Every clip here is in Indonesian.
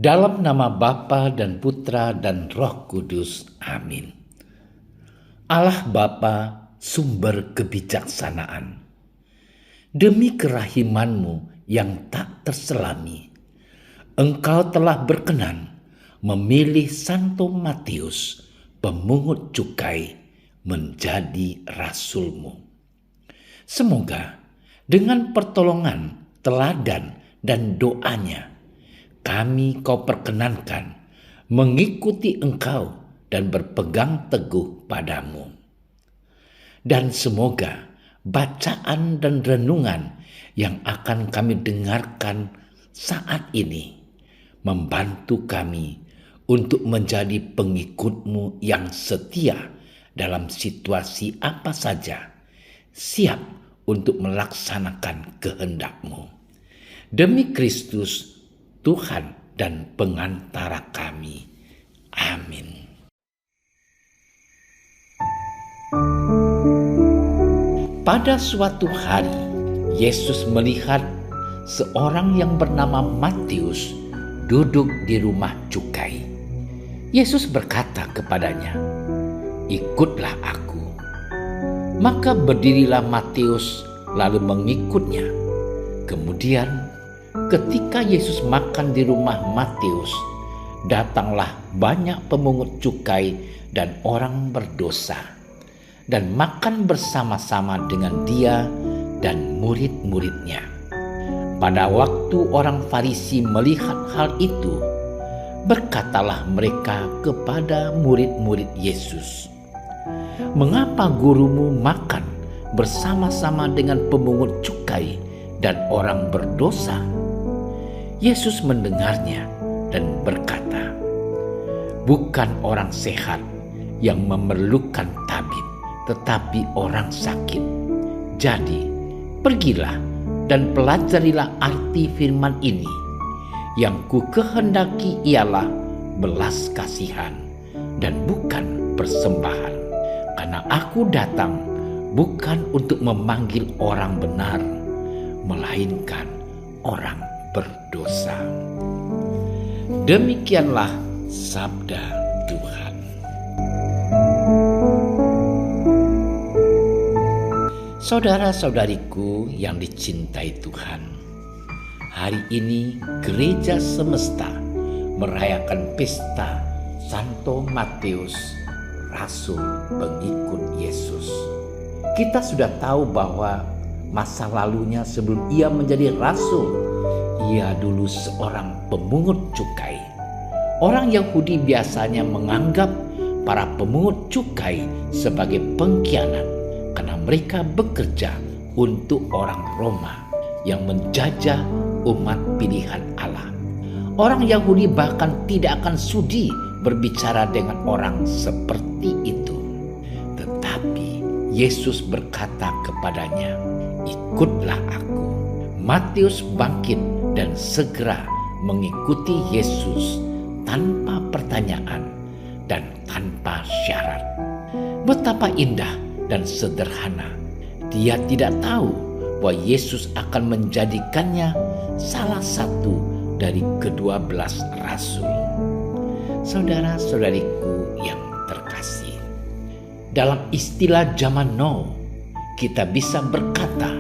Dalam nama Bapa dan Putra dan Roh Kudus. Amin. Allah Bapa, sumber kebijaksanaan, demi kerahiman-Mu yang tak terselami, Engkau telah berkenan memilih Santo Matius, pemungut cukai, menjadi rasul-Mu. Semoga dengan pertolongan, teladan, dan doanya, kami Kau perkenankan mengikuti Engkau dan berpegang teguh padamu. Dan semoga bacaan dan renungan yang akan kami dengarkan saat ini membantu kami untuk menjadi pengikut-Mu yang setia dalam situasi apa saja, siap untuk melaksanakan kehendak-Mu. Demi Kristus, Tuhan dan pengantara kami. Amin. Pada suatu hari, Yesus melihat seorang yang bernama Matius duduk di rumah cukai. Yesus berkata kepadanya, "Ikutlah aku." Maka berdirilah Matius lalu mengikutnya. Kemudian ketika Yesus makan di rumah Matius, datanglah banyak pemungut cukai dan orang berdosa, dan makan bersama-sama dengan Dia dan murid-muridnya. Pada waktu orang Farisi melihat hal itu, berkatalah mereka kepada murid-murid Yesus, "Mengapa gurumu makan bersama-sama dengan pemungut cukai dan orang berdosa?" Yesus mendengarnya dan berkata, "Bukan orang sehat yang memerlukan tabib, tetapi orang sakit. Jadi, pergilah dan pelajarilah arti firman ini. Yang ku kehendaki ialah belas kasihan dan bukan persembahan. Karena aku datang bukan untuk memanggil orang benar, melainkan orang berdosa." Demikianlah sabda Tuhan. Saudara-saudariku yang dicintai Tuhan, hari ini gereja semesta merayakan pesta Santo Matius, rasul pengikut Yesus. Kita sudah tahu bahwa masa lalunya sebelum ia menjadi rasul, ia dulu seorang pemungut cukai. Orang Yahudi biasanya menganggap para pemungut cukai sebagai pengkhianat karena mereka bekerja untuk orang Roma yang menjajah umat pilihan Allah. Orang Yahudi bahkan tidak akan sudi berbicara dengan orang seperti itu. Tetapi Yesus berkata kepadanya, "Ikutlah aku." Matius bangkit dan segera mengikuti Yesus tanpa pertanyaan dan tanpa syarat. Betapa indah dan sederhana. Dia tidak tahu bahwa Yesus akan menjadikannya salah satu dari ke-12 rasul. Saudara-saudariku yang terkasih, dalam istilah zaman now, kita bisa berkata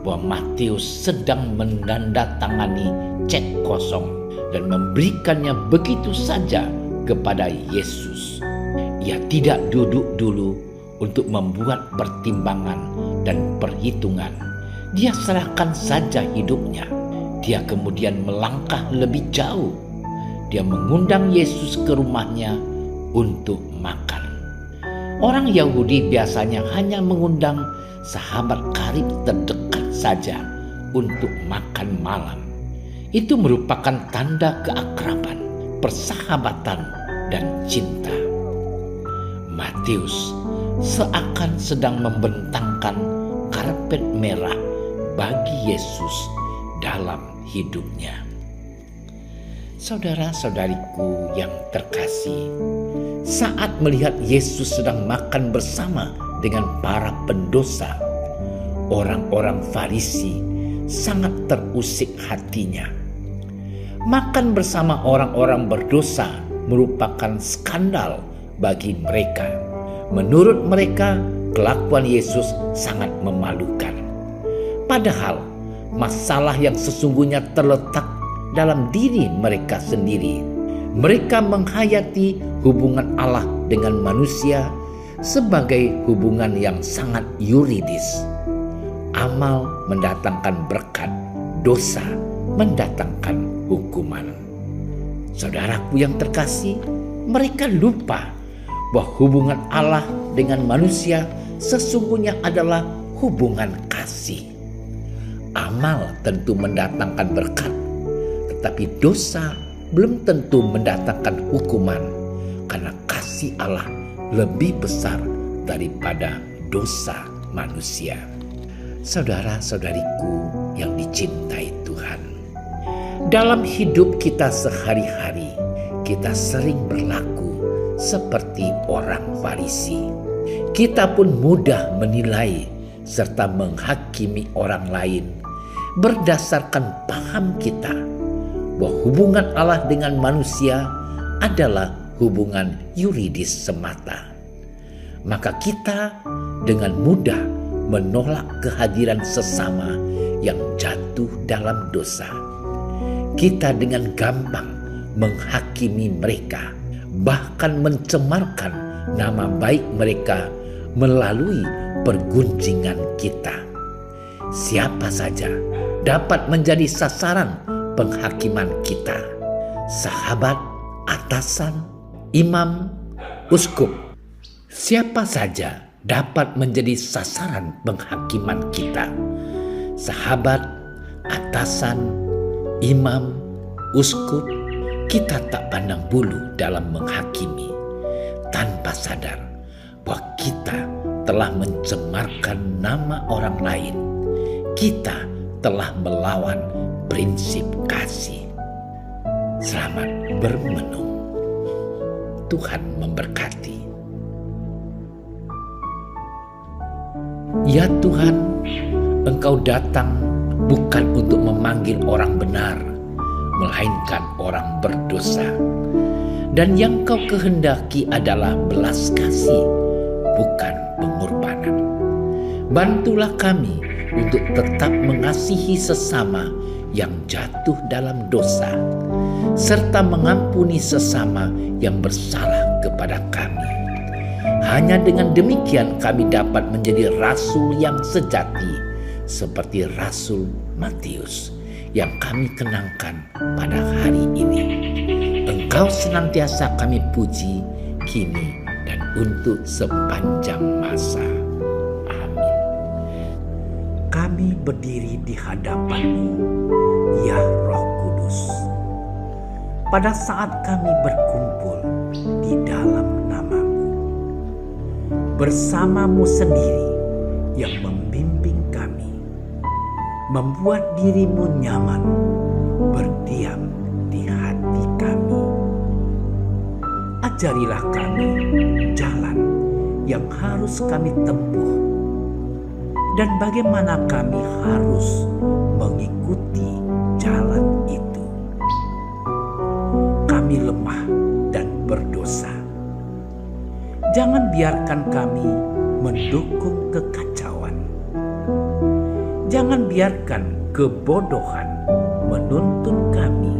bahwa Matius sedang menandatangani cek kosong dan memberikannya begitu saja kepada Yesus. Ia tidak duduk dulu untuk membuat pertimbangan dan perhitungan. Dia serahkan saja hidupnya. Dia kemudian melangkah lebih jauh. Dia mengundang Yesus ke rumahnya untuk makan. Orang Yahudi biasanya hanya mengundang sahabat karib terdekat saja untuk makan malam. Itu merupakan tanda keakraban, persahabatan, dan cinta. Matius seakan sedang membentangkan karpet merah bagi Yesus dalam hidupnya. Saudara-saudariku yang terkasih, saat melihat Yesus sedang makan bersama dengan para pendosa, orang-orang Farisi sangat terusik hatinya. Makan bersama orang-orang berdosa merupakan skandal bagi mereka. Menurut mereka, kelakuan Yesus sangat memalukan. Padahal masalah yang sesungguhnya terletak dalam diri mereka sendiri. Mereka menghayati hubungan Allah dengan manusia sebagai hubungan yang sangat yuridis. Amal mendatangkan berkat, dosa mendatangkan hukuman. Saudaraku yang terkasih, mereka lupa bahwa hubungan Allah dengan manusia sesungguhnya adalah hubungan kasih. Amal tentu mendatangkan berkat, tetapi dosa belum tentu mendatangkan hukuman, karena kasih Allah lebih besar daripada dosa manusia. Saudara-saudariku yang dicintai Tuhan, dalam hidup kita sehari-hari, kita sering berlaku seperti orang Farisi. Kita pun mudah menilai serta menghakimi orang lain berdasarkan paham kita bahwa hubungan Allah dengan manusia adalah hubungan yuridis semata. Maka kita dengan mudah menolak kehadiran sesama yang jatuh dalam dosa. Kita dengan gampang menghakimi mereka, bahkan mencemarkan nama baik mereka melalui pergunjingan kita. Siapa saja dapat menjadi sasaran penghakiman kita: sahabat, atasan, imam, uskup. Siapa saja dapat menjadi sasaran penghakiman kita: sahabat, atasan, imam, uskup. Kita tak pandang bulu dalam menghakimi, tanpa sadar bahwa kita telah mencemarkan nama orang lain. Kita telah melawan prinsip kasih. Selamat bermenung. Tuhan memberkati. Ya Tuhan, Engkau datang bukan untuk memanggil orang benar, melainkan orang berdosa. Dan yang Kau kehendaki adalah belas kasih, bukan pengorbanan. Bantulah kami untuk tetap mengasihi sesama yang jatuh dalam dosa, serta mengampuni sesama yang bersalah kepada kami. Hanya dengan demikian kami dapat menjadi rasul yang sejati, seperti Rasul Matius yang kami kenangkan pada hari ini. Engkau senantiasa kami puji, kini dan untuk sepanjang masa. Amin. Kami berdiri di hadapan-Mu, ya Roh Kudus, pada saat kami berkumpul di dalam nama-Mu. Bersama-Mu sendiri yang membimbing kami, membuat diri-Mu nyaman berdiam di hati kami. Ajarilah kami jalan yang harus kami tempuh dan bagaimana kami harus mengikuti jalan itu. Kami lemah dan berdosa. Jangan biarkan kami mendukung kekacauan. Jangan biarkan kebodohan menuntun kami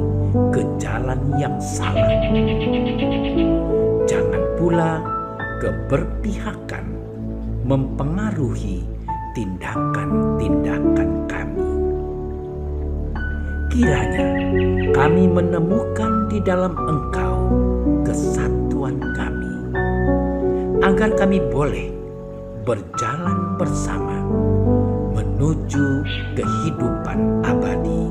ke jalan yang salah. Jangan pula keberpihakan mempengaruhi tindakan-tindakan kami. Kiranya kami menemukan di dalam Engkau kesatuan kami, agar kami boleh berjalan bersama menuju kehidupan abadi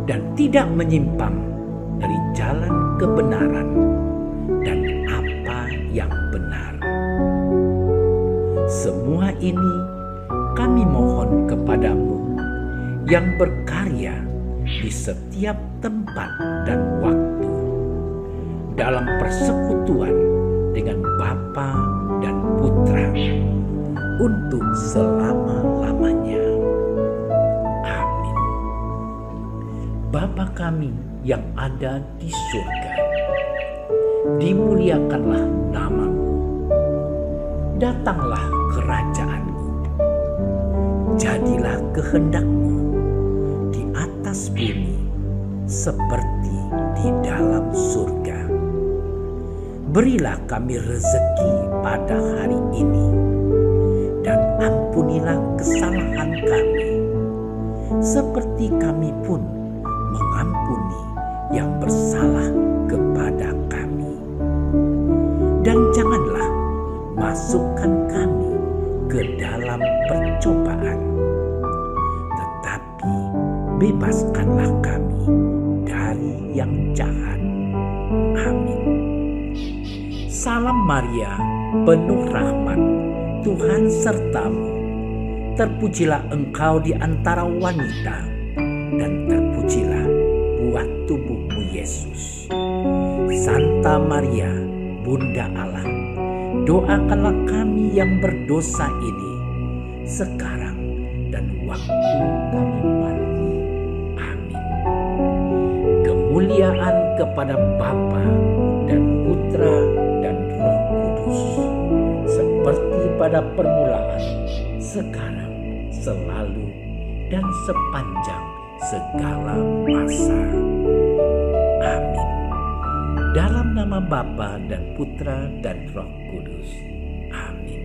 dan tidak menyimpang dari jalan kebenaran dan apa yang benar. Semua ini kami mohon kepadamu yang berkarya di setiap tempat dan waktu dalam persekutuan dengan Bapa dan Putra untuk selama-lamanya. Amin. Bapa kami kami yang ada di surga, dimuliakanlah nama-Mu, datanglah kerajaan-Mu, jadilah kehendak-Mu di atas bumi seperti di dalam surga. Berilah kami rezeki pada hari ini, dan ampunilah kesalahan kami, seperti kami pun mengampuni yang bersalah kepada kami. Dan janganlah masukkan kami ke dalam percobaan, tetapi bebaskanlah kami dari yang jahat. Amin. Salam Maria, penuh rahmat, Tuhan sertamu. Terpujilah engkau di antara wanita, dan terpujilah buah tubuhmu Yesus. Santa Maria, Bunda Allah, doakanlah kami yang berdosa ini, sekarang dan waktu kami mati. Amin. Kemuliaan kepada Bapa dan Putra dan Roh Kudus, seperti pada permulaan, sekarang, selalu, dan sepanjang segala masa. Amin. Dalam nama Bapa dan Putra dan Roh Kudus. Amin.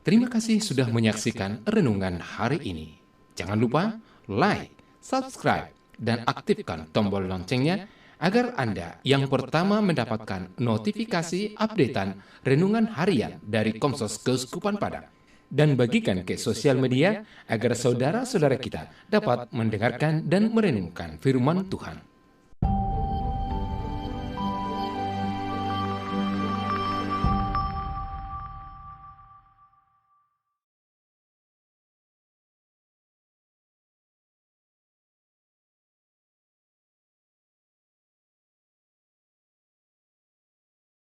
Terima kasih sudah menyaksikan renungan hari ini. Jangan lupa like, subscribe, dan aktifkan tombol loncengnya agar Anda yang pertama mendapatkan notifikasi updatean renungan harian dari Komsos Keuskupan Padang. Dan bagikan ke sosial media agar saudara-saudara kita dapat mendengarkan dan merenungkan firman Tuhan.